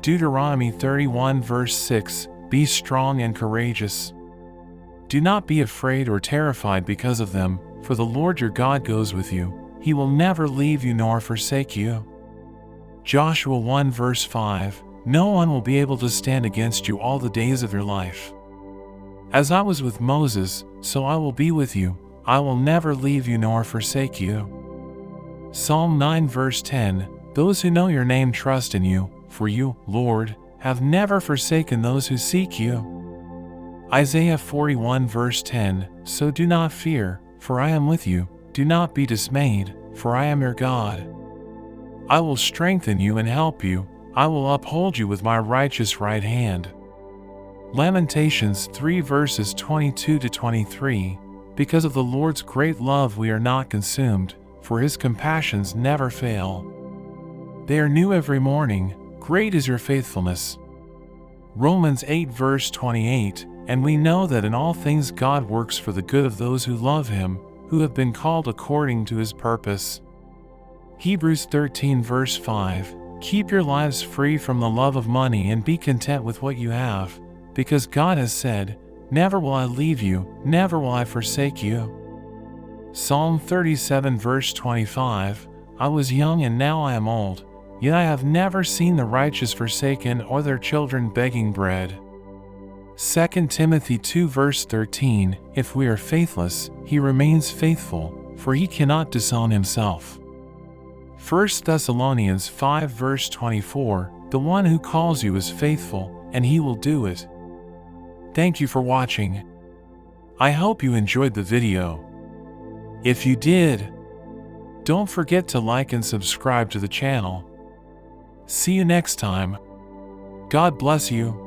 Deuteronomy 31 verse 6, Be strong and courageous. Do not be afraid or terrified because of them, for the Lord your God goes with you. He will never leave you nor forsake you. Joshua 1 verse 5, No one will be able to stand against you all the days of your life. As I was with Moses, so I will be with you. I will never leave you nor forsake you. Psalm 9 verse 10, Those who know your name trust in you, for you, Lord, have never forsaken those who seek you. Isaiah 41 verse 10, So do not fear, for I am with you. Do not be dismayed, for I am your God. I will strengthen you and help you. I will uphold you with my righteous right hand. Lamentations 3 verses 22 to 23, Because of the Lord's great love we are not consumed, for his compassions never fail. They are new every morning, great is your faithfulness. Romans 8 verse 28, And we know that in all things God works for the good of those who love him, who have been called according to his purpose. Hebrews 13 verse 5, Keep your lives free from the love of money and be content with what you have, because God has said, Never will I leave you, never will I forsake you. Psalm 37 verse 25, I was young and now I am old, yet I have never seen the righteous forsaken or their children begging bread. 2 Timothy 2 verse 13, If we are faithless, he remains faithful, for he cannot disown himself. 1 Thessalonians 5 verse 24, The one who calls you is faithful, and he will do it. Thank you for watching. I hope you enjoyed the video. If you did, don't forget to like and subscribe to the channel. See you next time. God bless you.